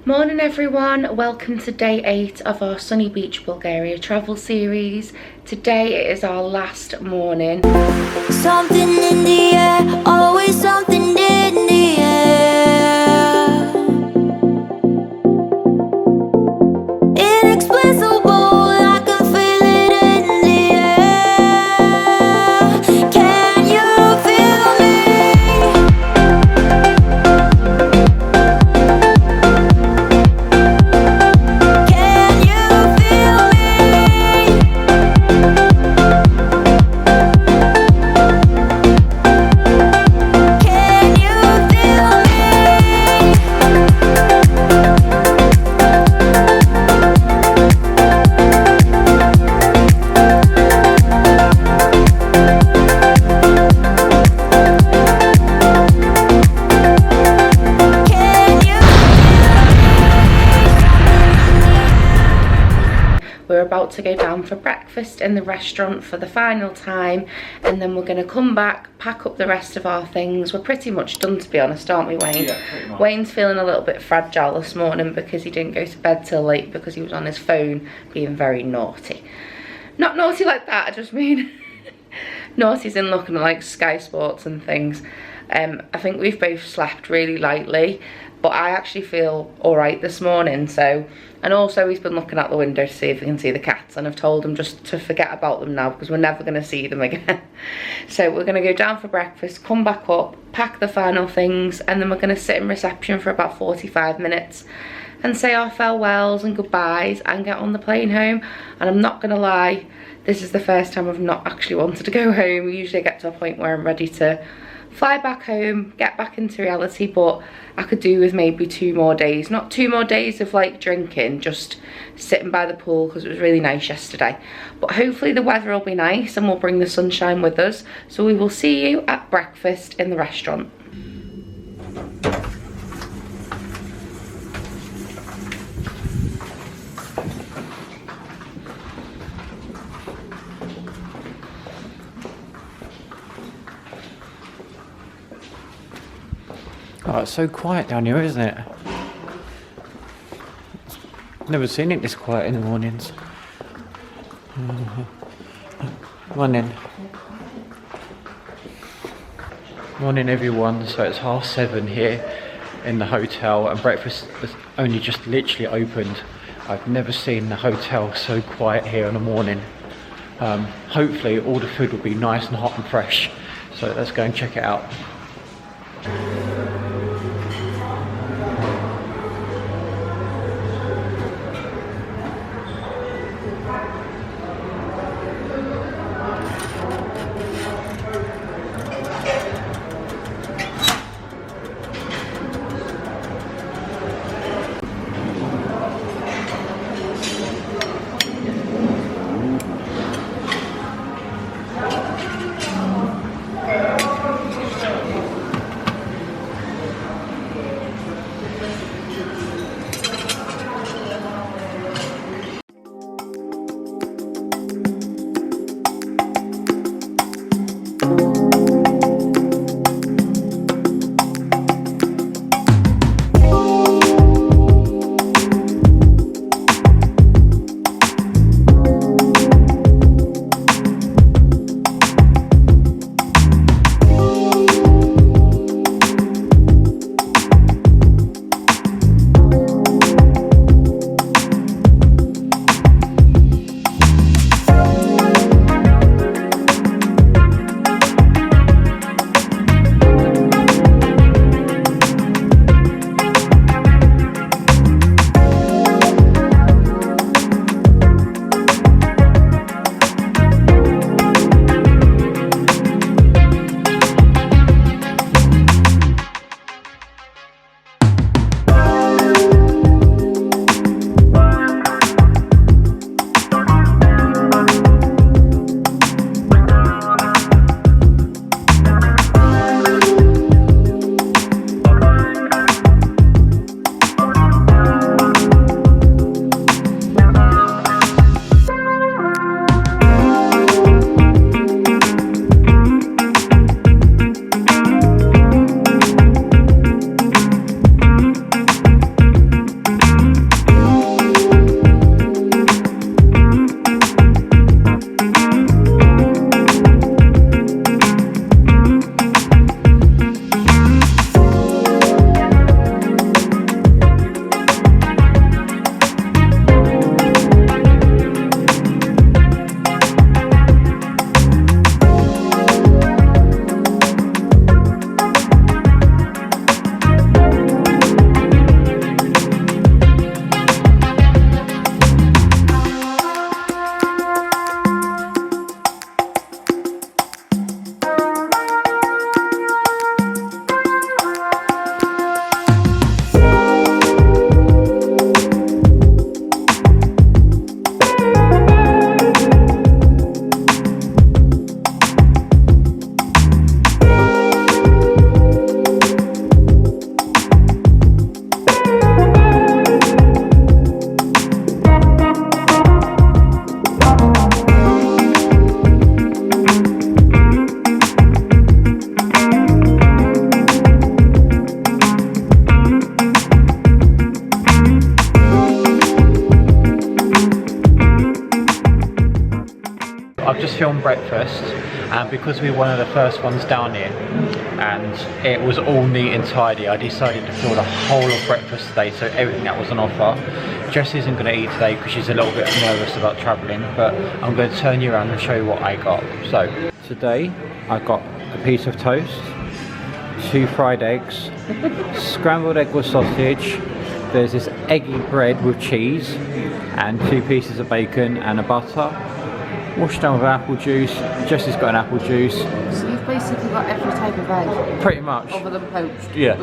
Morning everyone, welcome to day 8 of our sunny beach Bulgaria travel series. Today it is our last morning. Something in the air, always something in the air. Inexplicable, I can feel it in the air. Can you feel me? Can you feel me? Can you feel me? Can you We're about to go down for breakfast in the restaurant for the final time, and then we're going to come back, pack up the rest of our things. We're pretty much done, to be honest, aren't we, Wayne? Yeah, pretty much. Wayne's feeling a little bit fragile this morning because he didn't go to bed till late because he was on his phone being very naughty. Not naughty like that, I just mean naughty's in looking at like Sky Sports and things. I think we've both slept really lightly, but I actually feel alright this morning. So, and also he's been looking out the window to see if he can see the cats, and I've told him just to forget about them now because we're never going to see them again. So we're going to go down for breakfast, come back up, pack the final things, and then we're going to sit in reception for about 45 minutes and say our farewells and goodbyes and get on the plane home. And I'm not going to lie, this is the first time I've not actually wanted to go home. Usually I get to a point where I'm ready to fly back home, get back into reality, but I could do with maybe 2 more days. Not 2 more days of like drinking, just sitting by the pool because it was really nice yesterday. But hopefully the weather will be nice and we'll bring the sunshine with us. So we will see you at breakfast in the restaurant. Oh, it's so quiet down here, isn't it? Never seen it this quiet in the mornings. Morning. Morning everyone. So it's 7:30 here in the hotel and breakfast has only just literally opened. I've never seen the hotel so quiet here in the morning. Hopefully all the food will be nice and hot and fresh. So let's go and check it out. film breakfast, and because we were one of the first ones down here and it was all neat and tidy, I decided to film the whole of breakfast today, so everything that was on offer. Jess isn't going to eat today because she's a little bit nervous about travelling, but I'm going to turn you around and show you what I got. So today I got a piece of toast, 2 fried eggs, scrambled egg with sausage, there's this eggy bread with cheese, and 2 pieces of bacon and a butter, washed down with apple juice. Jessie's got an apple juice. So you've basically got every type of egg? Pretty much. Other than poached? Yeah.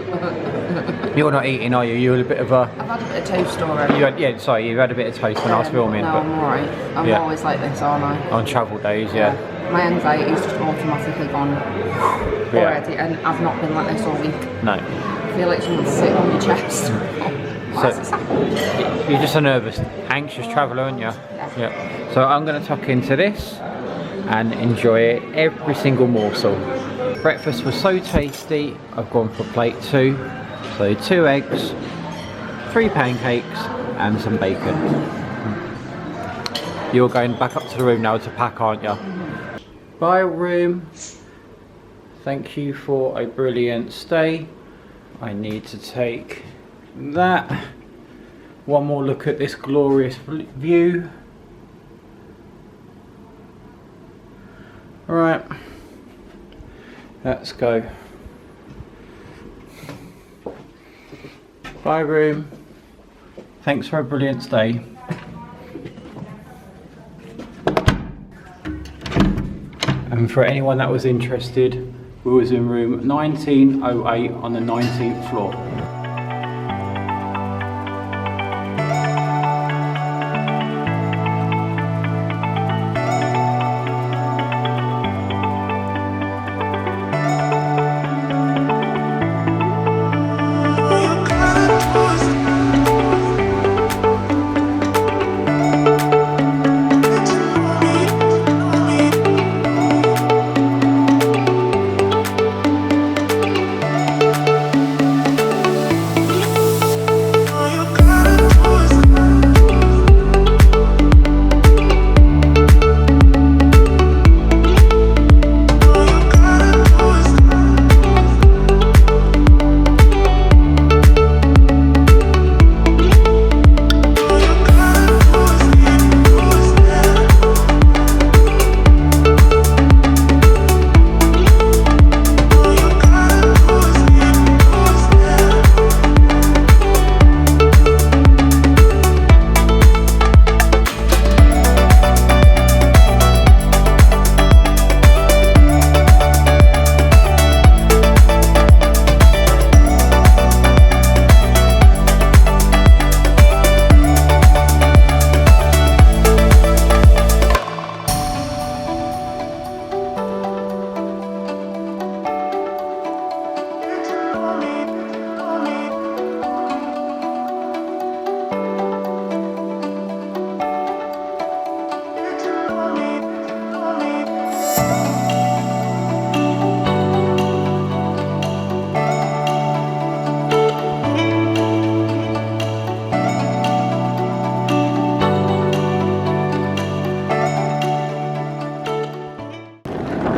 You're not eating, are you? You're a bit of a... I've had a bit of toast already. Yeah, sorry, you had a bit of toast when I was filming. No, but I'm alright. I'm yeah. always like this, aren't I? On travel days, yeah. My anxiety's just automatically gone already, and I've not been like this all week. No. I feel like someone's sitting on your chest. So, you're just a nervous, anxious traveller, aren't you? Yeah. So I'm going to tuck into this and enjoy it, every single morsel. Breakfast was so tasty, I've gone for plate 2. So 2 eggs, 3 pancakes and some bacon. You're going back up to the room now to pack, aren't you? Bye room. Thank you for a brilliant stay. I need to take that. One more look at this glorious view. Alright, let's go. Bye room. Thanks for a brilliant stay. And for anyone that was interested, we was in room 1908 on the 19th floor.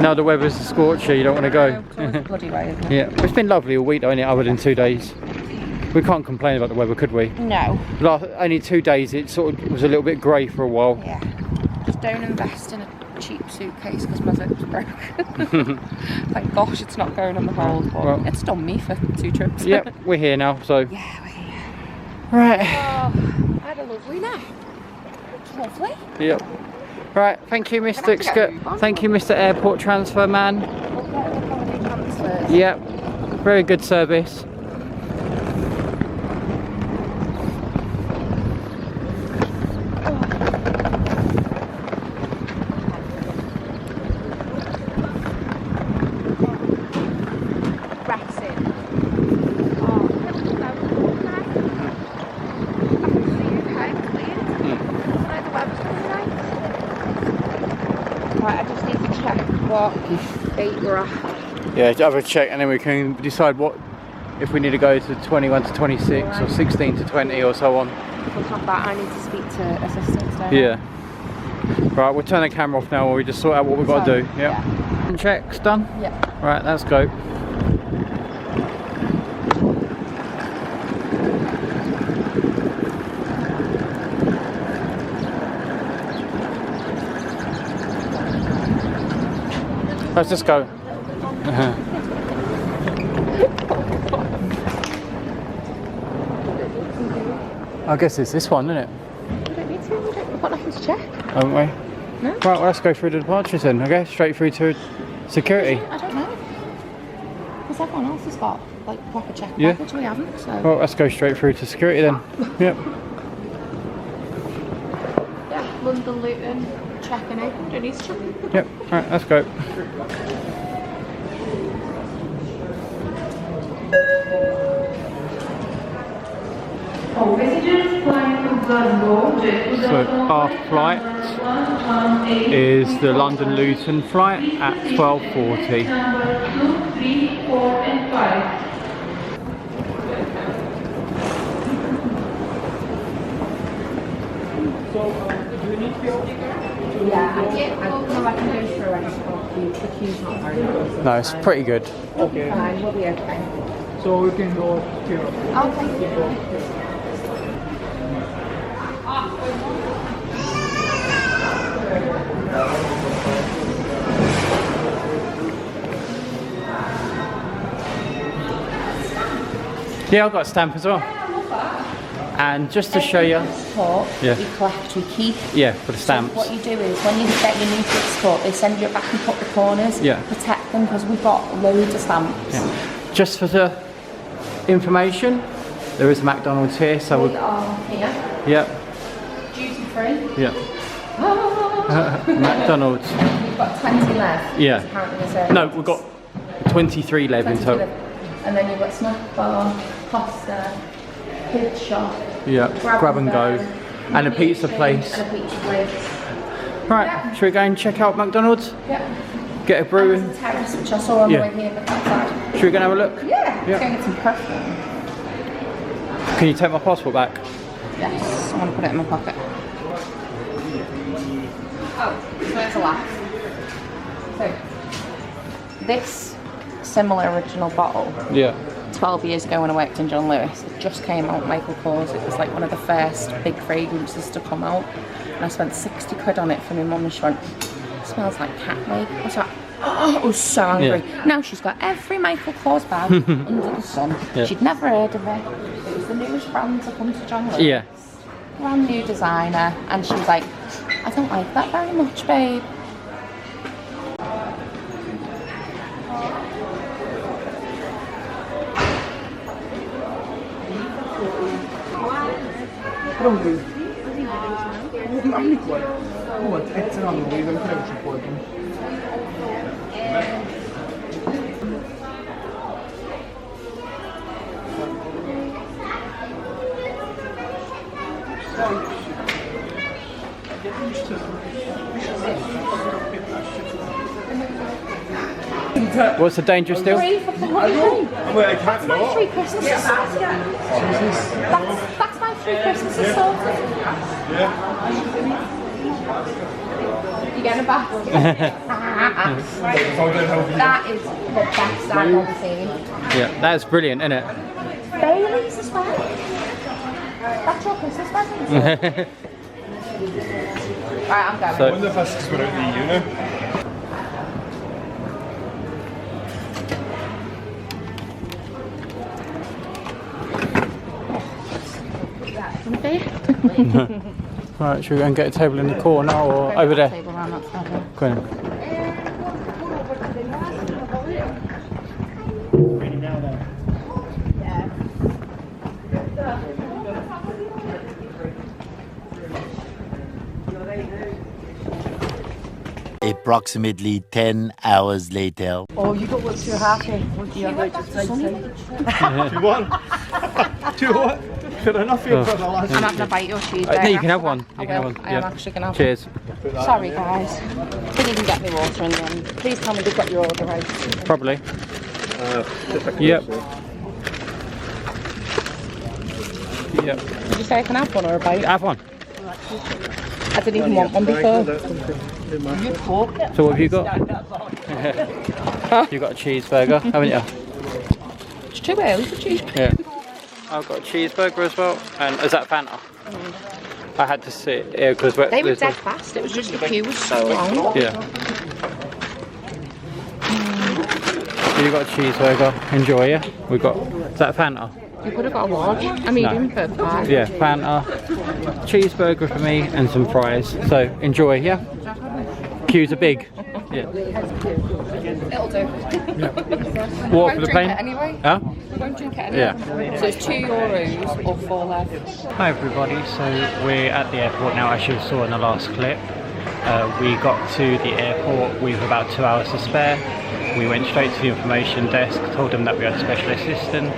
Now the weather's a scorcher, you don't want to go. Bloody way, isn't it? Yeah, it's been lovely all week though, other than 2 days. We can't complain about the weather, could we? No. Only 2 days, it sort of was a little bit grey for a while. Yeah. Just don't invest in a cheap suitcase because my zip's broken. Thank gosh it's not going on the hold, but well, it's done me for 2 trips. Yep, we're here now, so. Yeah, we're here. Right. Oh, I had a lovely night. It's lovely. Yep. Right, thank you, Thank you, Mr. Airport Transfer Man. Yep, very good service. Right, I just need to check what date we're at. Yeah, have a check and then we can decide what, if we need to go to 21 to 26 or 16 to 20 or so on. On top of that, I need to speak to assistants, don't I? Yeah. Right, we'll turn the camera off now, or we just sort out what we've got to do. Yep. Check's done? Yeah. Right, let's go. Let's just go. I guess it's this one, isn't it? We don't need to. We've got nothing to check. Haven't we? No. Right, well, let's go through the departures then, okay? Straight through to security. I don't know. Because everyone else has got like proper check Yeah. baggage, we haven't, so. Well, let's go straight through to security then. Yep. Yeah, London Luton, checking out. Don't need to check. Yep. Right, let's go. All visitors flying to Glasgow. So our flight is the London Luton flight at 12:40. Number 2, 3, 4, and 5. Yeah, I don't know I can go through any the queue's not very long. No, it's pretty good. Okay. Fine, we'll be okay. So we can go here. I'll take you. Yeah, I've got a stamp as well. And just to show you, Passport, Yeah. we collect, we keep. yeah, for the stamps. What you do is when you get your new passport, they send you it back and put the corners. Yeah. Protect them because we've got loads of stamps. Yeah. Just for the information, there is a McDonald's here, so We we'll. are here, Yep. duty free. Yeah. McDonald's. We've got 20 left. Yeah. It's apparently reserved. No, we've got 23 left in 20 total. left. And then you've got snack bar, pasta, kid shop, Yeah. Grab and go. And a pizza place. and a pizza place. Right, should we go and check out McDonald's? Yeah. Get a brew? And there's a terrace which I saw on Yeah. the way here, but outside. Should we go and have a look? Yeah. Yeah. Go get some perfume. Can you take my passport back? Yes, I want to put it in my pocket. Oh, so it's a laugh. So, this similar original bottle, Yeah. 12 years ago when I worked in John Lewis, it just came out Michael Kors. It was like one of the first big fragrances to come out. And I spent 60 quid on it for my mum and she went, it smells like cat wig. I was like, oh, I was so angry. Yeah. Now she's got every Michael Kors bag under the sun. Yeah. She'd never heard of it. It was the newest brand to come to John Lewis. Yeah. Brand new designer. And she was like, I don't like that very much, babe. Pronto. Volt egyszer annak éven kevesebb voltunk. What's the danger still? Free for the money. Well, I can't My 3 Christmases. That's my 3 Christmases sorted. You get a basket. That is the best I've ever seen. Yeah, that's brilliant, isn't it? Baileys as well. That's your Christmas present. Right, I'm going. So- wonder if that's without the EU now. Right, should we go and get a table in the corner or over there? Table around that side, yeah. Go on. Approximately 10 hours later. Oh, you don't look too happy. Would you like to say something? Do you want? Do you want? Good enough for you for the last. I'm having a bite of your cheeseburger. No, you can have one. I You can have will. one. I am actually going to have Cheers. one. Sorry, guys. Didn't even get me water in the end. Please tell me they've got your order right. Probably. Yep. Yep. Did you say I can have one or a bite? Have one. I didn't even want one before. So what have you got? You got a cheeseburger, haven't you? It's too early for cheese. Yeah. I've got a cheeseburger as well. And is that Fanta? I had to sit here because They were dead fast. It was just the queue was so long. Yeah. You got a cheeseburger. Enjoy, yeah? We got. Is that Fanta? You could have got a large. I mean, even for five. Yeah, Fanta, cheeseburger for me, and some fries. So enjoy, yeah? Queues are big. Yeah. It'll do. What for the plane? Anyway. Huh? We won't drink it anyway. Yeah. So it's €2 or 4 left. Hi everybody, so we're at the airport now, as you saw in the last clip. We got to the airport with about 2 hours to spare. We went straight to the information desk, told them that we had special assistance.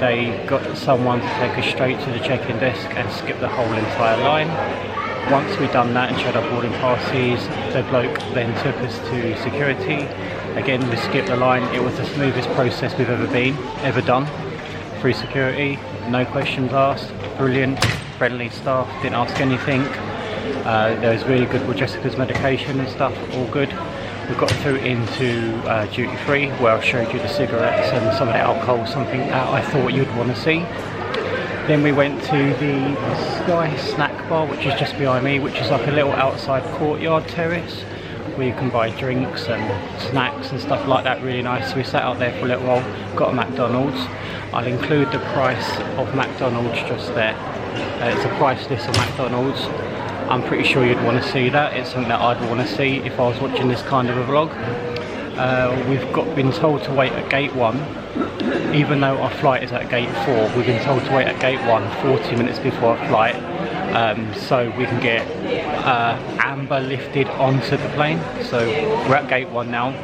They got someone to take us straight to the check-in desk and skip the whole entire line. Once we'd done that and showed our boarding passes, the bloke then took us to security. Again, we skipped the line. It was the smoothest process we've ever done through security. No questions asked. Brilliant, friendly staff, didn't ask anything. There was really good with Jessica's medication and stuff, all good. We got through into duty free, where I showed you the cigarettes and some of the alcohol, something that I thought you'd want to see. Then we went to the Sky Snack Bar, which is just behind me, which is like a little outside courtyard terrace where you can buy drinks and snacks and stuff like that, really nice. So we sat out there for a little while, got a McDonald's. I'll include the price of McDonald's just there. It's a price list of McDonald's. I'm pretty sure you'd want to see that. It's something that I'd want to see if I was watching this kind of a vlog. We've been told to wait at gate 1, even though our flight is at gate 4. We've been told to wait at gate 1 40 minutes before our flight, so we can get amber lifted onto the plane. So we're at gate 1 now.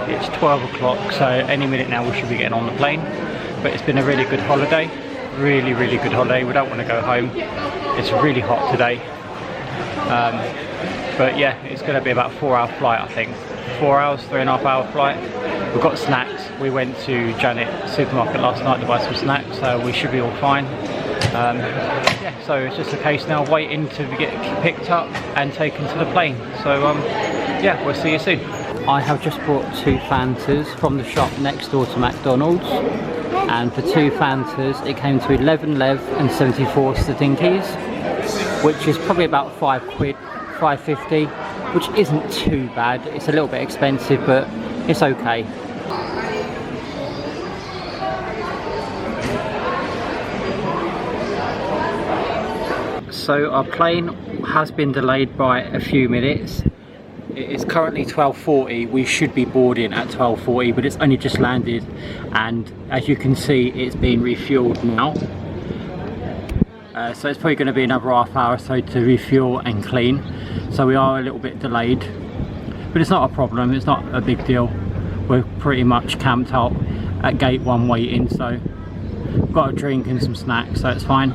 It's 12 o'clock, so any minute now we should be getting on the plane. But it's been a really good holiday, really good holiday. We don't want to go home. It's really hot today. But yeah, it's going to be about a 4-hour flight, I think. 4 hours, 3.5 hour flight. We've got snacks. We went to Janet supermarket last night to buy some snacks, so we should be all fine. Yeah, so it's just a case now of waiting to get picked up and taken to the plane. So yeah, we'll see you soon. I have just bought 2 Fantas from the shop next door to McDonald's, and for 2 Fantas it came to 11 lev and 74 stinkies, which is probably about £5, £5.50, which isn't too bad. It's a little bit expensive, but it's okay. So our plane has been delayed by a few minutes. It is currently 12:40. We should be boarding at 12:40, but it's only just landed, and as you can see, it's being refueled now. So it's probably going to be another half hour or so to refuel and clean. So we are a little bit delayed, but it's not a problem. It's not a big deal. We're pretty much camped out at gate 1 waiting, so we've got a drink and some snacks, so it's fine.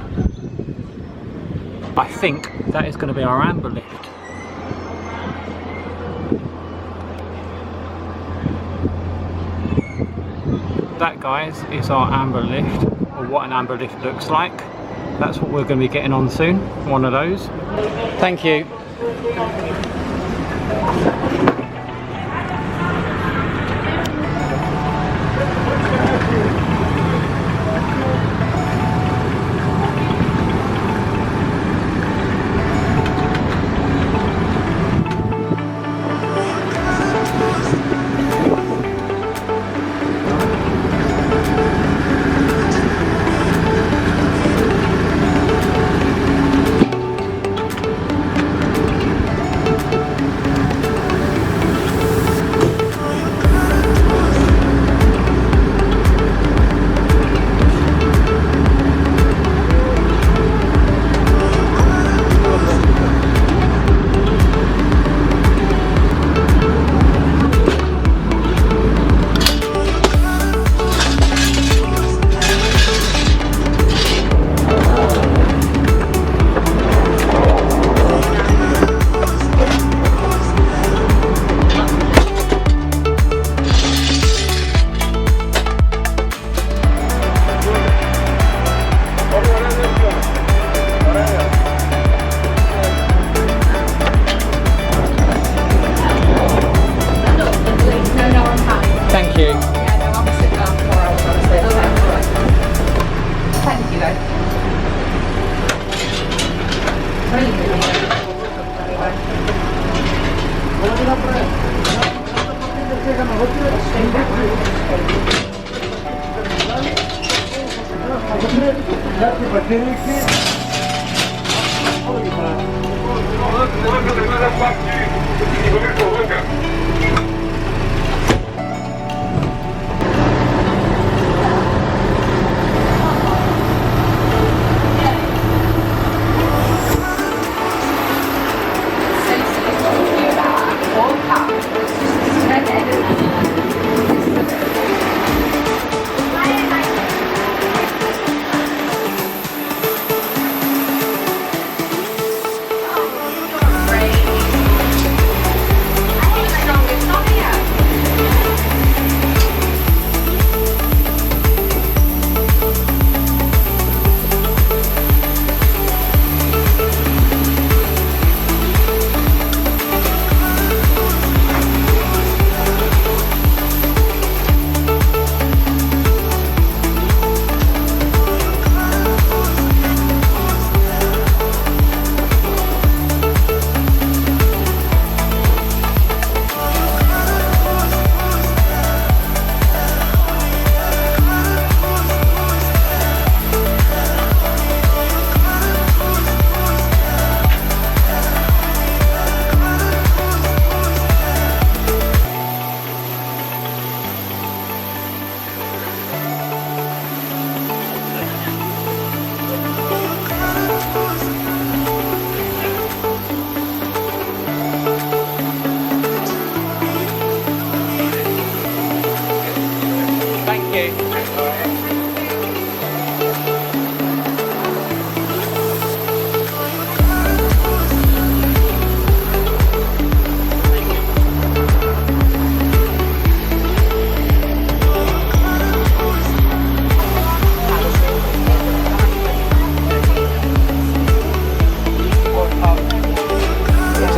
I think that is going to be our amber lift. That, guys, is our amber lift, or what an amber lift looks like. That's what we're going to be getting on soon, one of those. Thank you.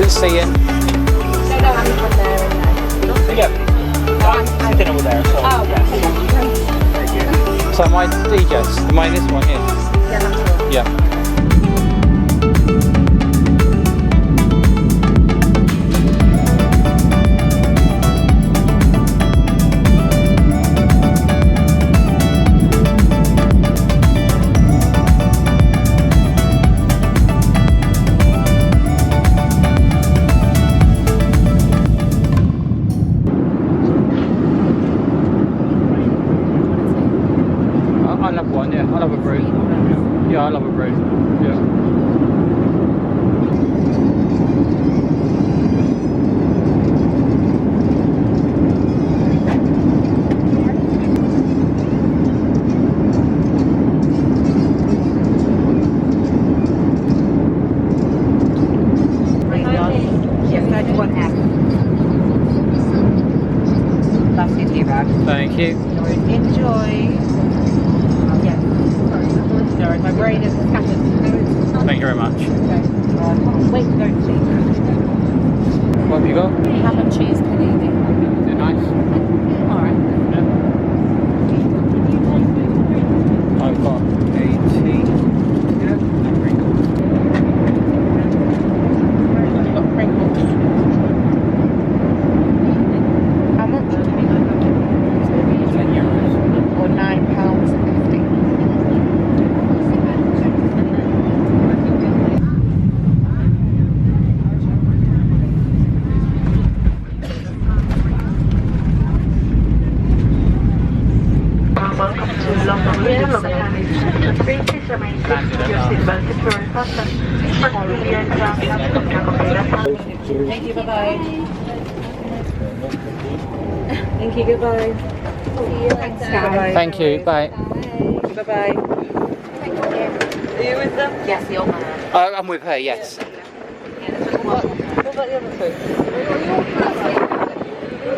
Seeing. No, I'm from there anyway. Yeah. Sitting over there. So, Oh, yeah. So am I DJs? Am I in this one here? yeah, that's all. Yeah. I love one, yeah. I love a brew. Yeah, I love a brew. Yeah. Yes, 91 half. That's it here, Rag. Thank you. Enjoy. Yes. Sorry, my brain is scattered. Thank you very much. Okay. Wait, don't see. What have you got? Ham and cheese panini. Is it nice? Alright. I've got a tea. Yeah. I've got Pringles. How much? €10. Or £9.50. Thank you, bye-bye. Thank you, goodbye. Thanks, bye. Thank you. Bye. Bye-bye. Are you with them? Yes, the old man. I'm with her. Yes. What about the other two?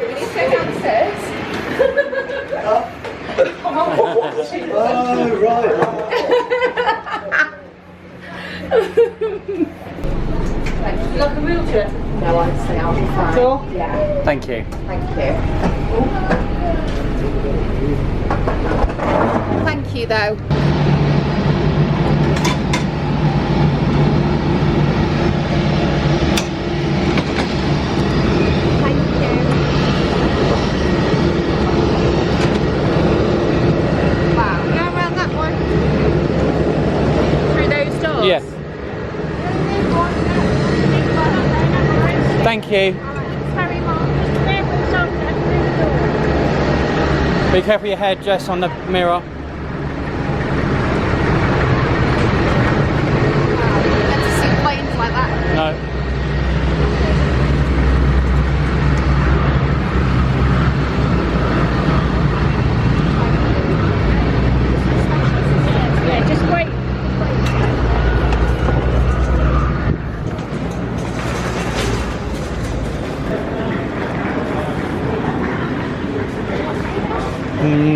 Can you go downstairs? Oh, right. Would you like a wheelchair? No, honestly, I'll be fine. Sure? Yeah, Thank you. thank you. Thank you, though. Thank you. Be careful your head, Jess, on the mirror. Get to see planes like that. No. Yeah, just wait.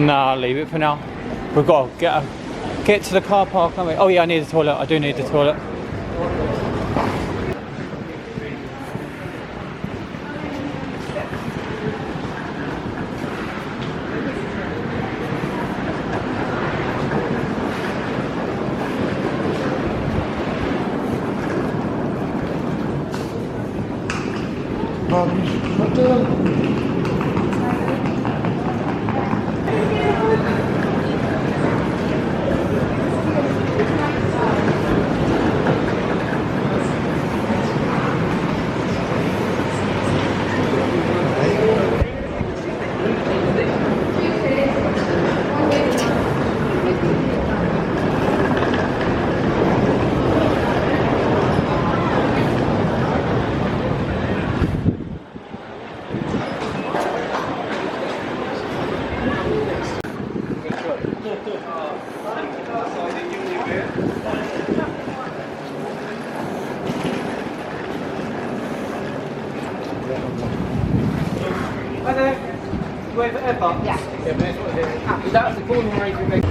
Nah, leave it for now. We've got to get to the car park, haven't we? Oh yeah, I need the toilet. I do need the toilet. Hi there. You wait for Eppa? Yeah. Yeah, but that's what it is. That's the corner where you can make.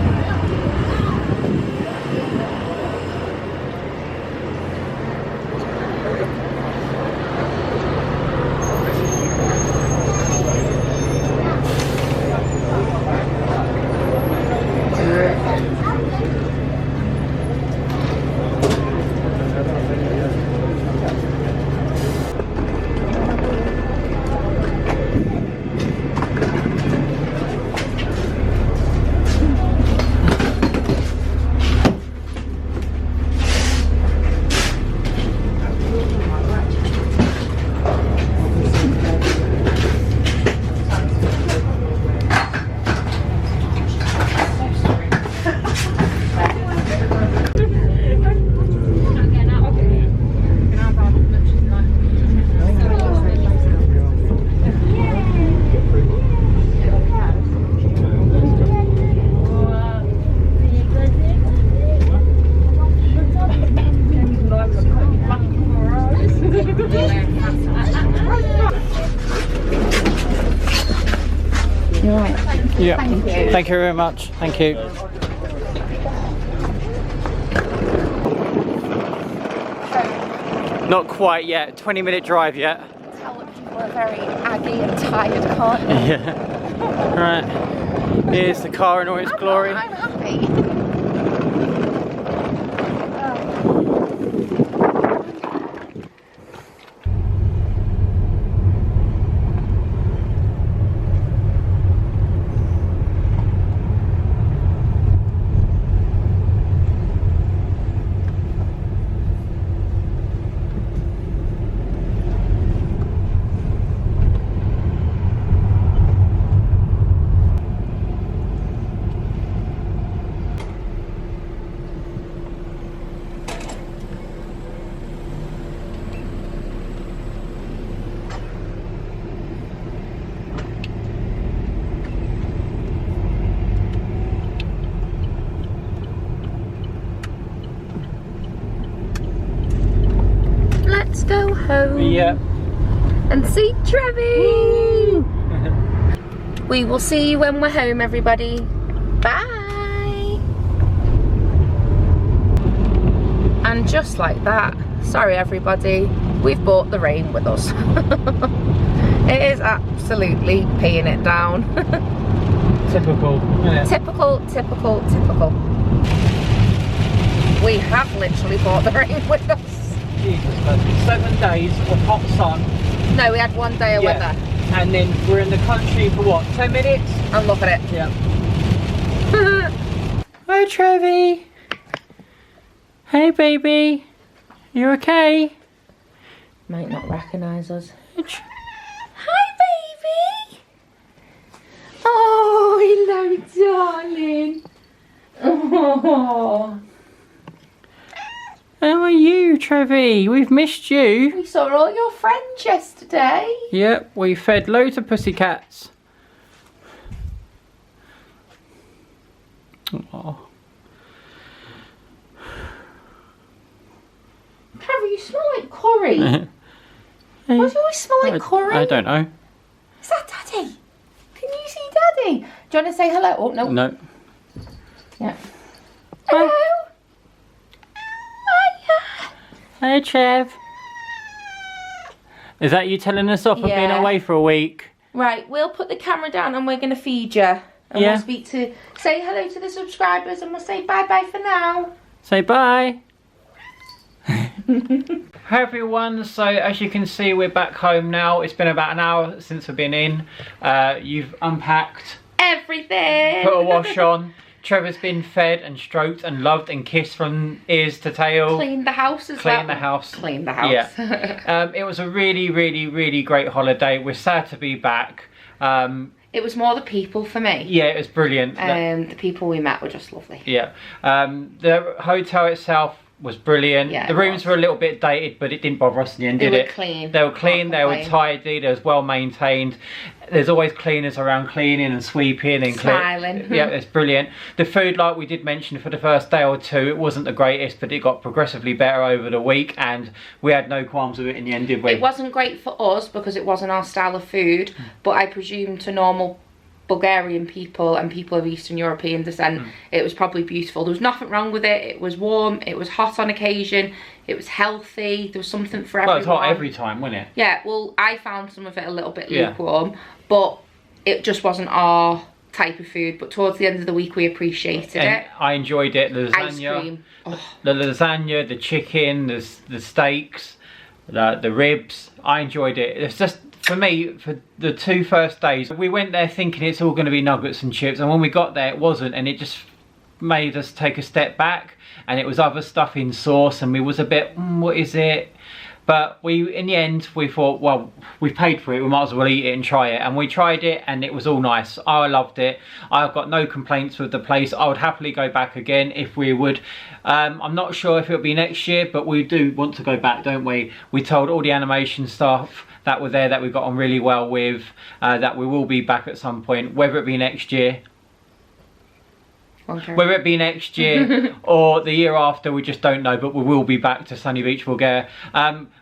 Yeah. Thank you very much. Thank you. Not quite yet. 20-minute drive yet. Tell that people are very aggy and tired, can't you? Yeah. Right. Here's the car in all its glory. I'm happy. Let's go home. Yeah. And see Trevi. We will see you when we're home, everybody. Bye. And just like that, sorry everybody, we've brought the rain with us. It is absolutely peeing it down. Typical. Yeah. Typical, typical, typical. We have literally brought the rain with us. Jesus Christ. 7 days of hot sun. No, we had 1 day of weather. And then we're in the country for what, 10 minutes? And look at it. Yeah. Hi Trevi. Hey baby. You okay? Might not recognise us. Ch- Hi, baby. Oh, hello, darling. Oh. How are you, Trevi? We've missed you. We saw all your friends yesterday. Yep, we fed loads of pussycats. Oh. Trevor, you smell like curry. Why do you always smell like curry? I don't know. Is that Daddy? Can you see Daddy? Do you want to say hello? Oh, no. No. Yeah. Hello. Hey, Trev. Is that you telling us off for being Yeah. away for a week? Right, we'll put the camera down and we're going to feed you. And Yeah. we'll speak to... Say hello to the subscribers and we'll say bye-bye for now. Say bye. Hi everyone, so as you can see we're back home now. It's been about an hour since we've been in. You've unpacked, Everything. put a wash on. Trevor's been fed and stroked and loved and kissed from ears to tail. Clean the house as well. Clean the house. Clean the house. Yeah. It was a really, really, really great holiday. We're sad to be back. It was more the people for me. Yeah, it was brilliant. The people we met were just lovely. Yeah. The hotel itself was brilliant. Yeah, the rooms were a little bit dated, but it didn't bother us in the end, did They it? were clean. They were clean, they were complain. tidy, they was well maintained. There's always cleaners around cleaning and sweeping and Smiling. Yeah, it's brilliant. The food, like we did mention, for the first day or two, it wasn't the greatest, but it got progressively better over the week, and we had no qualms with it in the end, did we? It wasn't great for us because it wasn't our style of food, but I presume to normal Bulgarian people and people of Eastern European descent, it was probably beautiful. There was nothing wrong with it. It was warm, it was hot on occasion, it was healthy, there was something for everyone. Well, it's hot every time, wasn't it? Yeah, well, I found some of it a little bit Yeah. lukewarm, but it just wasn't our type of food. But towards the end of the week, we appreciated And it. I enjoyed it. The Ice lasagna, cream. Oh, the lasagna, the chicken, the steaks, the ribs. I enjoyed it. It's just, for me, for the 2 first days, we went there thinking it's all going to be nuggets and chips, and when we got there it wasn't, and it just made us take a step back, and it was other stuff in sauce, and we was a bit, what is it? But we, in the end, we thought, well, we paid for it, we might as well eat it and try it. And we tried it and it was all nice. I loved it. I've got no complaints with the place. I would happily go back again if we would. I'm not sure if it'll be next year, but we do want to go back, don't we? We told all the animation staff that were there that we got on really well with, that we will be back at some point, whether it be next year. okay. Whether it be next year or the year after, we just don't know, but we will be back to Sunny Beach, Bulgaria.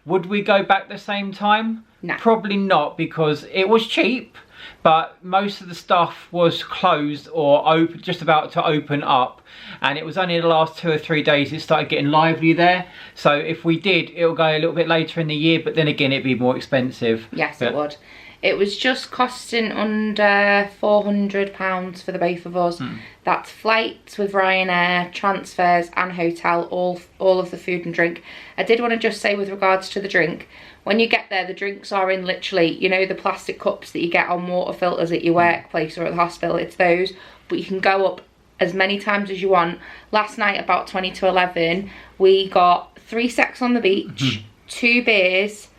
Would we go back the same time? No. Probably not, because it was cheap, but most of the stuff was closed or open, just about to open up, and it was only the last 2 or 3 days it started getting lively there. So if we did, it'll go a little bit later in the year, but then again it'd be more expensive. Yes, But it would. It was just costing under £400 for the both of us. That's flights with Ryanair, transfers and hotel, all of the food and drink. I did want to just say with regards to the drink, when you get there, the drinks are in literally, you know, the plastic cups that you get on water filters at your workplace or at the hospital, it's those. But you can go up as many times as you want. Last night, about 20 to 11, we got 3 secs on the beach, 2 beers,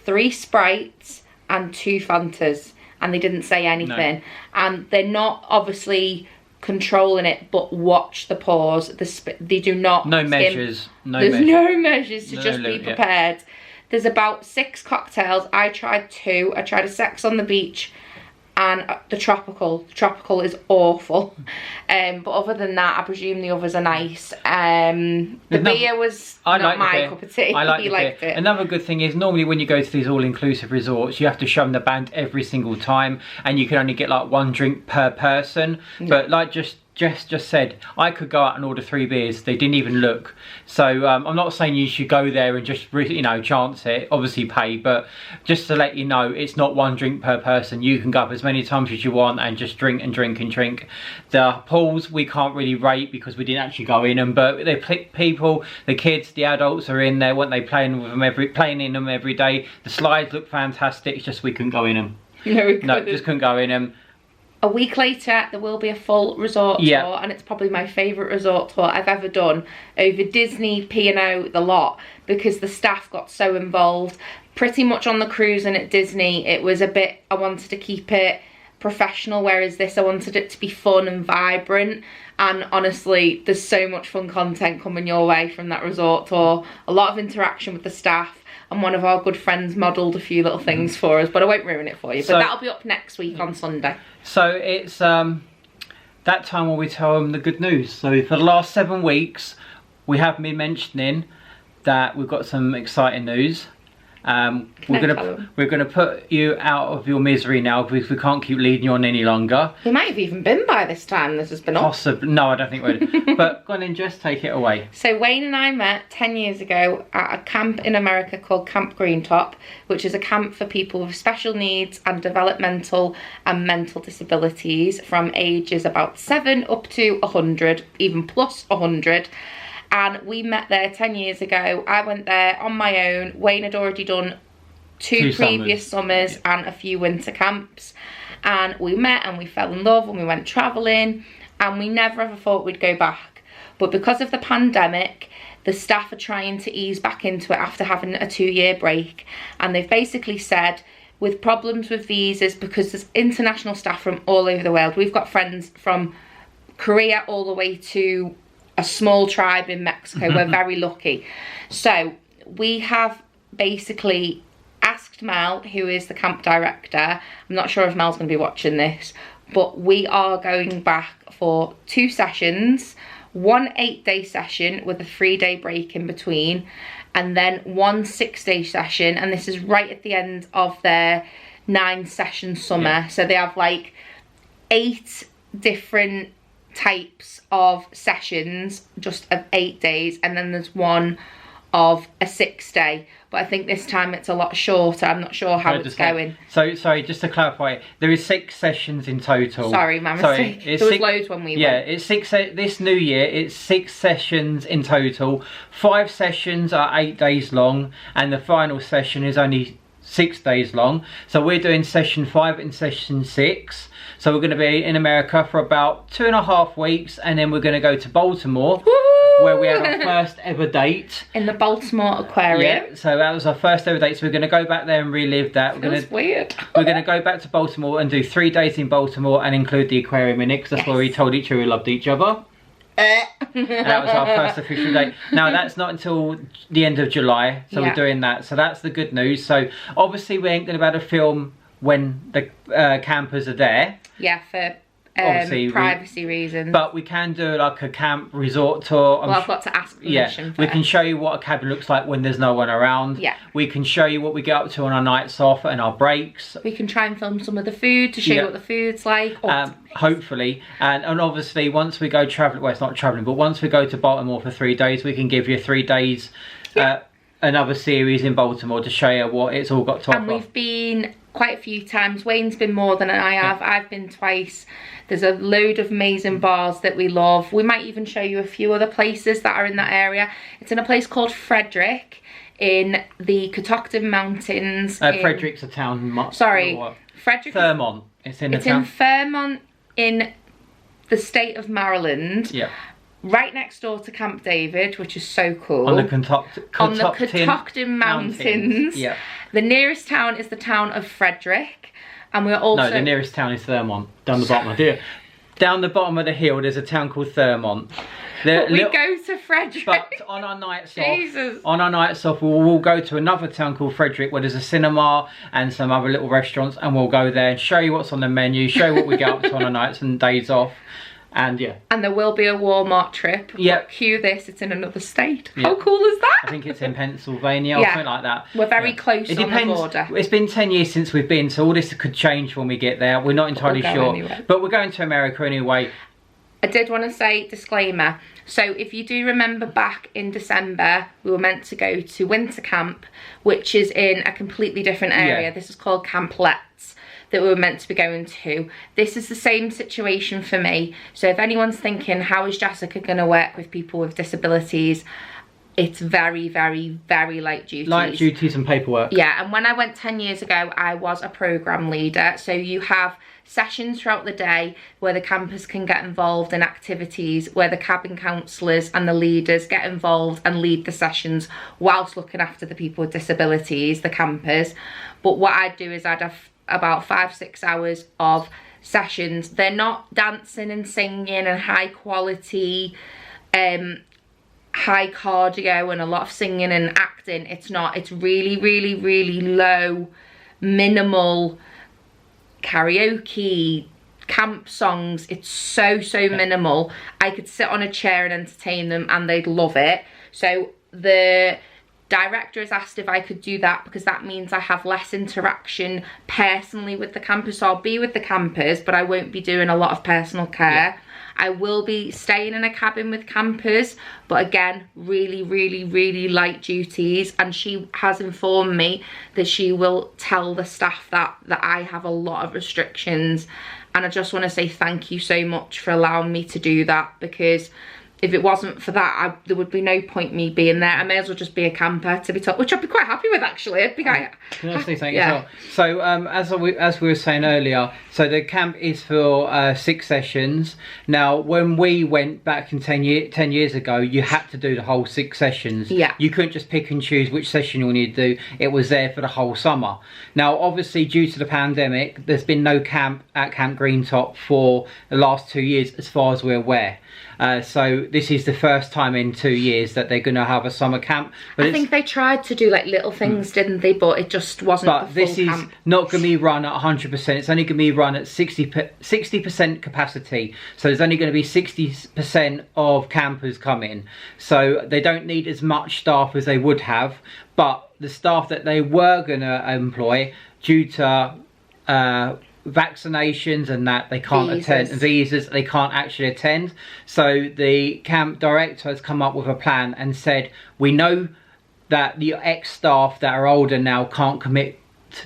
3 Sprites, and 2 Fantas, and they didn't say anything. No. And they're not obviously controlling it, but watch the pause. They do not no skim. measures. No There's measures. no measures to No, just be yeah. prepared. There's about 6 cocktails. I tried 2. I tried a Sex on the Beach and the Tropical. The Tropical is awful. But other than that, I presume the others are nice. The beer was not my cup of tea. I like He the liked beer. it. Another good thing is normally when you go to these all-inclusive resorts, you have to show them the band every single time, and you can only get like 1 drink per person. But like Jess just said, I could go out and order 3 beers. They didn't even look. So I'm not saying you should go there and just, you know, chance it. Obviously pay, but just to let you know, it's not 1 drink per person. You can go up as many times as you want and just drink and drink and drink. The pools we can't really rate because we didn't actually go in them, but the people, the kids, the adults are in there, weren't they, playing in them every day. The slides look fantastic. It's just we couldn't go in them. No, we No, couldn't. just couldn't go in them. A week later, there will be a full resort tour, and it's probably my favourite resort tour I've ever done, over Disney, P&O, the lot, because the staff got so involved. Pretty much on the cruise and at Disney, it was a bit, I wanted to keep it professional, whereas this, I wanted it to be fun and vibrant. And honestly, there's so much fun content coming your way from that resort tour. A lot of interaction with the staff. And one of our good friends modelled a few little things for us, but I won't ruin it for you. But that'll be up next week on Sunday. So it's that time when we tell them the good news. So for the last 7 weeks, we have been mentioning that we've got some exciting news. We're gonna put you out of your misery now, because we can't keep leading you on any longer. We might have even been by this time this has been on. Possibly. No, I don't think we're. But go on and just take it away. So Wayne and I met 10 years ago at a camp in America called Camp Greentop, which is a camp for people with special needs and developmental and mental disabilities from ages about 7 up to 100, even plus 100. And we met there 10 years ago. I went there on my own. Wayne had already done two previous summers and a few winter camps. And we met and we fell in love and we went travelling. And we never ever thought we'd go back. But because of the pandemic, the staff are trying to ease back into it after having a 2-year break. And they've basically said, with problems with visas, because there's international staff from all over the world. We've got friends from Korea all the way to a small tribe in Mexico. We're very lucky. So we have basically asked Mel, who is the camp director, I'm not sure if Mel's going to be watching this, but we are going back for 2 sessions, 1 8-day session with a 3-day break in between, and then 1 6-day session, and this is right at the end of their 9-session summer. So they have like 8 different types of sessions, just of 8 days, and then there's one of a 6-day, but I think this time it's a lot shorter. I'm not sure how it's going. So sorry, just to clarify, there is 6 sessions in total. Sorry, my mistake. There was loads when we went. Yeah, it's 6 this new year. It's 6 sessions in total. 5 sessions are 8 days long, and the final session is only 6 days long. So we're doing session 5 and session 6. So we're going to be in America for about 2.5 weeks, and then we're going to go to Baltimore, where we have our first ever date. In the Baltimore Aquarium. Yeah, so that was our first ever date. So we're going to go back there and relive that. That's weird. We're going to go back to Baltimore and do 3 days in Baltimore and include the aquarium in it, because that's where we told each other we loved each other. And that was our first official date. Now that's not until the end of July, so we're doing that. So that's the good news. So obviously we ain't going to be able to film when the campers are there. Yeah, for privacy reasons. But we can do like a camp resort tour. Well, I've got to ask permission first. We can show you what a cabin looks like when there's no one around. Yeah. We can show you what we get up to on our nights off and our breaks. We can try and film some of the food to show you what the food's like. Hopefully. And obviously once we go travelling, well, it's not travelling, but once we go to Baltimore for 3 days, we can give you 3 days another series in Baltimore to show you what it's all got to offer. And we've been quite a few times. Wayne's been more than I have. I've been twice. There's a load of amazing bars that we love. We might even show you a few other places that are in that area. It's in a place called Frederick in the Catoctin Mountains. Frederick's a town. Sorry, Frederick. Fairmont. It's in Fairmont in the state of Maryland. Yeah. Right next door to Camp David, which is so cool. On the Catoctin Mountains. Yeah. The nearest town is the town of Frederick. And we're also... No, the nearest town is Thurmont. Down the bottom of the hill. Down the bottom of the hill, there's a town called Thurmont. We go to Frederick. But on our nights off, we'll go to another town called Frederick, where there's a cinema and some other little restaurants, and we'll go there and show you what's on the menu, show you what we get up to on our nights and days off. And and there will be a Walmart trip. Yeah. Cue this, it's in another state. How cool is that? I think it's in Pennsylvania or something like that. We're very close on the border. It's been 10 years since we've been, so all this could change when we get there. We're not entirely sure. Anyway. But we're going to America anyway. I did want to say, disclaimer, so if you do remember back in December, we were meant to go to winter camp, which is in a completely different area. This is called Camp Letts, that we were meant to be going to. This is the same situation for me. So if anyone's thinking, how is Jessica going to work with people with disabilities? it's very, very, very light duties. Light duties and paperwork. Yeah, and when I went 10 years ago, I was a program leader. So you have sessions throughout the day where the campers can get involved in activities, where the cabin counsellors and the leaders get involved and lead the sessions whilst looking after the people with disabilities, the campers. But what I'd do is I'd have about 5-6 hours of sessions. They're not dancing and singing and high quality, high cardio and a lot of singing and acting. It's not. It's really, really, really low, minimal karaoke, camp songs. It's so minimal. I could sit on a chair and entertain them and they'd love it. So the director has asked if I could do that because that means I have less interaction personally with the campers. So I'll be with the campers, but I won't be doing a lot of personal care. I will be staying in a cabin with campers, but again, really, really, really light duties. And she has informed me that she will tell the staff that I have a lot of restrictions. And I just want to say thank you so much for allowing me to do that, because if it wasn't for that, there would be no point me being there. I may as well just be a camper, to be told, which I'd be quite happy with, actually. I'd be quite Can I say something as well? So as we were saying earlier, so the camp is for 6 sessions. Now, when we went back in 10 years ago, you had to do the whole 6 sessions. Yeah. You couldn't just pick and choose which session you need to do. It was there for the whole summer. Now, obviously, due to the pandemic, there's been no camp at Camp Greentop for the last 2 years, as far as we're aware. So this is the first time in 2 years that they're going to have a summer camp. But I think they tried to do like little things, didn't they? But it just wasn't. But this is not going to be run at 100%. It's only going to be run at 60% capacity. So there's only going to be 60% of campers coming. So they don't need as much staff as they would have. But the staff that they were going to employ, due to vaccinations and that, they can't attend, visas, they can't actually attend. So the camp director has come up with a plan and said, we know that the ex-staff that are older now can't commit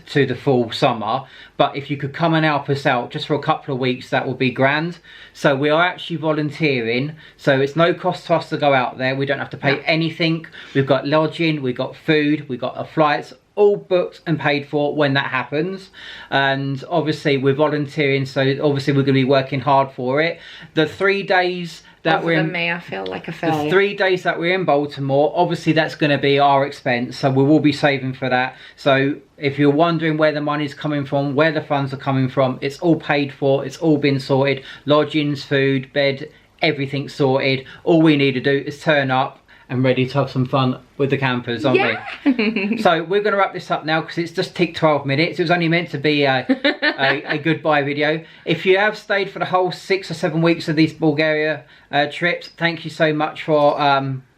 to the full summer, but if you could come and help us out just for a couple of weeks, that would be grand. So we are actually volunteering, so it's no cost to us to go out there. We don't have to pay anything. We've got lodging, we've got food, we've got our flights, all booked and paid for when that happens. And obviously we're volunteering, so obviously we're going to be working hard for it. The 3 days that we're in, me, I feel like a failure. The 3 days that we're in Baltimore, obviously that's going to be our expense, so we will be saving for that. So if you're wondering where the money's coming from, where the funds are coming from, it's all paid for, it's all been sorted. Lodgings, food, bed, everything's sorted. All we need to do is turn up and ready to have some fun with the campers, aren't we? So we're going to wrap this up now because it's just ticked 12 minutes. It was only meant to be a goodbye video. If you have stayed for the whole 6 or 7 weeks of these Bulgaria trips, thank you so much for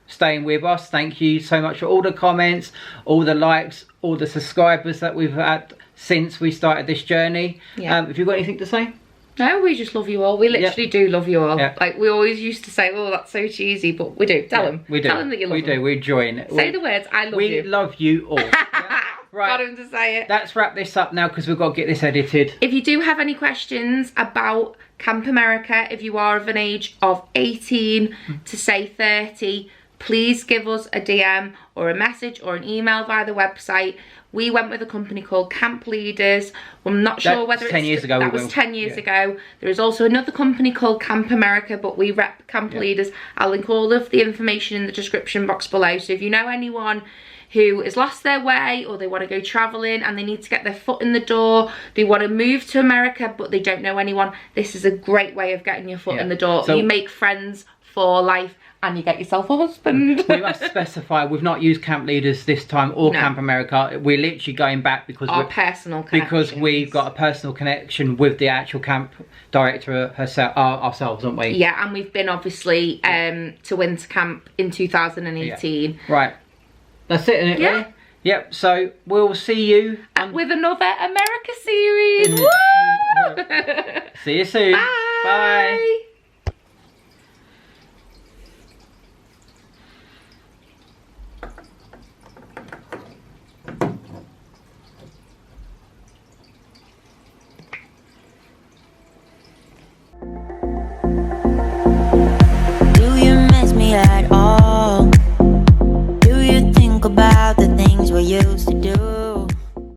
staying with us. Thank you so much for all the comments, all the likes, all the subscribers that we've had since we started this journey. Have you got anything to say? No, we just love you all. We literally do love you all. Like, we always used to say, oh, that's so cheesy, but we do. Tell them. We do. Tell them that you love them. We do. We're enjoying it. Say the words, I love you. We love you all. Right. Got him to say it. Let's wrap this up now because we've got to get this edited. If you do have any questions about Camp America, if you are of an age of 18 to say 30, please give us a DM or a message or an email via the website. We went with a company called Camp Leaders. I'm not sure whether it's 10 years ago. That was 10 years ago. There is also another company called Camp America, but we rep Camp Leaders. I'll link all of the information in the description box below. So if you know anyone who has lost their way, or they want to go traveling and they need to get their foot in the door, they want to move to America but they don't know anyone, this is a great way of getting your foot in the door. So you make friends for life and you get yourself a husband. We must specify, we've not used Camp Leaders this time or Camp America. We're literally going back because we've got a personal connection with the actual camp director herself, ourselves, aren't we? Yeah, and we've been obviously to winter camp in 2018. Right. That's it, isn't it? Yeah. Really? Yep, so we'll see you with another America series. See you soon. Bye. Bye.